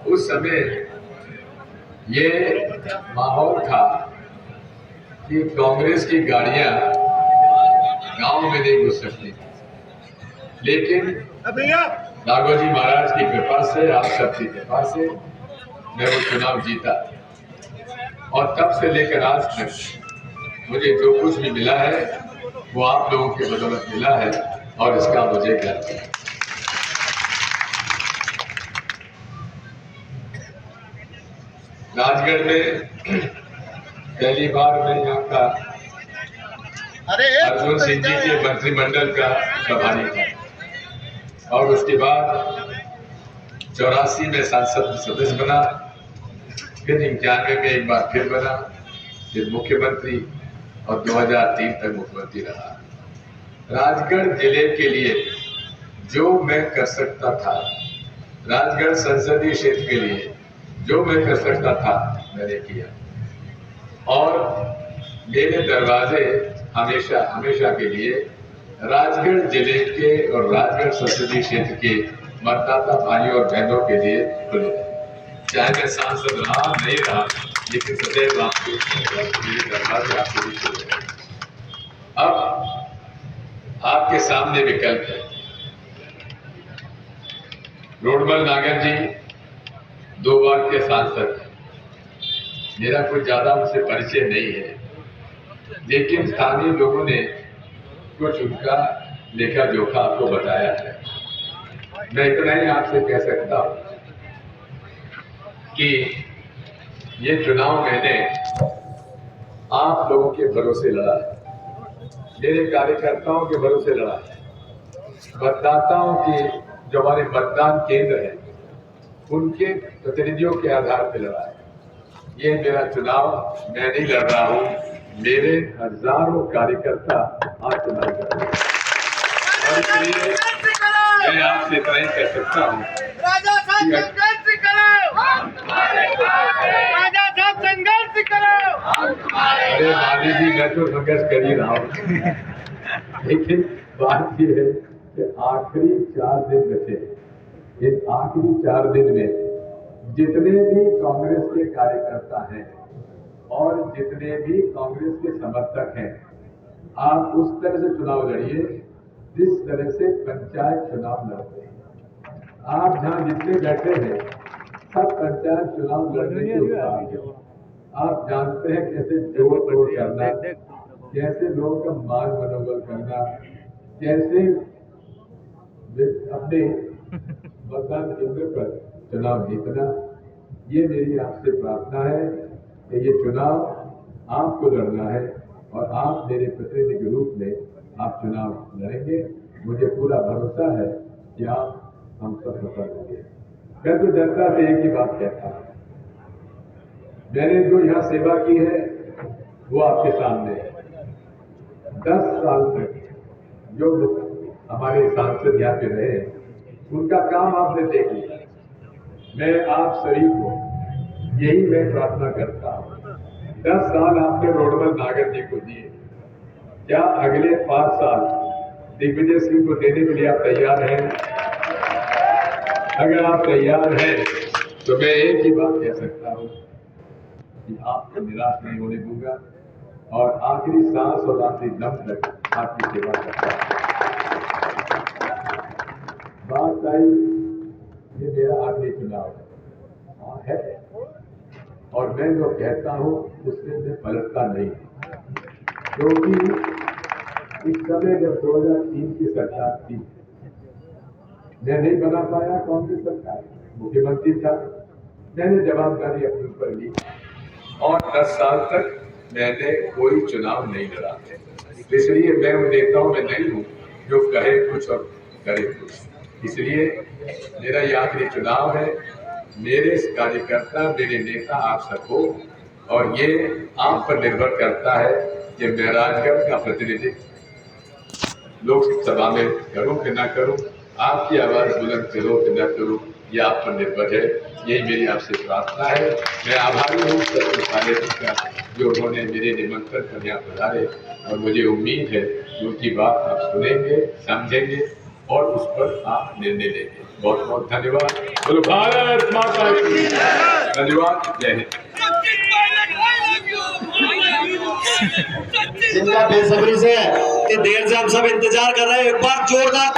उस समय ये माहौल था कि कांग्रेस की गाड़ियां गांव में नहीं घुस सकती, लेकिन राघोजी महाराज की कृपा से, आप सबकी कृपा से मैं वो चुनाव जीता और तब से लेकर आज तक मुझे जो कुछ भी मिला है वो आप लोगों की बदौलत मिला है और इसका मुझे गर्व है। राजगढ़ में पहली बार मैं यहाँ का अर्जुन सिंह जी के मंत्रिमंडल का प्रभारी था और उसके बाद 84 में संसद सदस्य बना, फिर 91 में एक बार फिर बना, फिर मुख्यमंत्री और 2003 तक मुख्यमंत्री रहा। राजगढ़ जिले के लिए जो मैं कर सकता था, राजगढ़ संसदीय क्षेत्र के लिए जो मैं कर सकता था मैंने किया और मेरे दरवाजे हमेशा हमेशा के लिए राजगढ़ जिले के और राजगढ़ संसदीय क्षेत्र के मतदाता भाइयों और बहनों के लिए खुले, चाहे मैं सांसद रहा नहीं रहा, लेकिन सदैव आपके मेरे दरवाजे आपके लिए खुले। अब आपके सामने विकल्प है। रोडमल नागर जी 2 बार के सांसद हैं, मेरा कुछ ज्यादा उनसे परिचय नहीं है, लेकिन स्थानीय लोगों ने कुछ उनका लेखा जोखा आपको बताया है। मैं इतना ही आपसे कह सकता हूं कि ये चुनाव मैंने आप लोगों के भरोसे लड़ा है, मेरे कार्यकर्ताओं के भरोसे लड़ा है, मतदाताओं के जो हमारे मतदान केंद्र हैं उनके प्रतिनिधियों के आधार पर लड़ा है। ये मेरा चुनाव मैं नहीं लड़ रहा हूं, मेरे हजारों कार्यकर्ता आज चुनाव कर रहे हैं और इसलिए मैं आपसे इतना ही कह सकता हूं अरे माली जी मैं तो संघर्ष कर ही रहा हूं लेकिन बात यह है कि आखिरी 4 दिन बचे। इस आखिरी 4 दिन में जितने भी कांग्रेस के कार्यकर्ता हैं और जितने भी कांग्रेस के समर्थक हैं, आप उस तरह से चुनाव लड़िए जिस तरह से पंचायत चुनाव लड़ते हैं। आप जहां जितने बैठे हैं सब पंचायत चुनाव लड़ने के उत्साह हैं। आप जानते हैं कैसे जोड़ तोड़ करना, कैसे लोगों का मान मनोबल करना, कैसे अपने मतदान केंद्र पर चुनाव जीतना। ये मेरी आपसे प्रार्थना है कि ये चुनाव आपको लड़ना है और आप मेरे प्रतिनिधि के रूप में आप चुनाव लड़ेंगे। मुझे पूरा भरोसा है कि आप हम सब सफल होंगे। मैं तो जनता से एक ही बात कहता हूं, मैंने जो यहाँ सेवा की है वो आपके सामने है। 10 साल तक जो हमारे सांसद यहाँ पे रहे उनका काम आपने देख लिया। मैं आप सभी को यही मैं प्रार्थना करता हूं, 10 साल आपने रोडमल नागर जी को दिए, क्या अगले 5 साल दिग्विजय सिंह को देने के लिए आप तैयार हैं? अगर आप तैयार हैं तो मैं एक ही बात कह सकता हूं कि आपको निराश नहीं होने दूंगा और आखिरी सांस और आखिरी दम तक आपकी सेवा करता हूं। बात आई ये मेरा आखिरी चुनाव है और मैं जो कहता हूं उससे मैं पलटता नहीं, क्योंकि इस समय जब 2003 की सरकार थी मैं नहीं बना पाया कांग्रेस सरकार, मुख्यमंत्री था, मैंने जवाबदारी अपने ऊपर ली और 10 साल तक मैंने कोई चुनाव नहीं लड़ा। इसलिए मैं उन नेताओं में नहीं हूं जो कहे कुछ और करे कुछ। इसलिए मेरा ये आखिरी चुनाव है। मेरे कार्यकर्ता, मेरे नेता आप सब हो और ये आप पर निर्भर करता है कि मैं राजगढ़ का प्रतिनिधित्व लोकसभा में करूं कि ना करूं, आपकी आवाज बुलंद करो कि न करूं, ये आप पर निर्भर है। यही मेरी आपसे प्रार्थना है। मैं आभारी हूँ का जो उन्होंने मेरे निमंत्रण पर यहाँ पधारे और मुझे उम्मीद है कि उनकी बात आप सुनेंगे, समझेंगे और उस पर आप निर्णय लेंगे। बहुत बहुत धन्यवाद। बोलो भारत माता की धन्यवाद। जय हिंद। जिनका बेसब्री से कि देर से हम सब इंतजार कर रहे हैं, एक बार जोरदार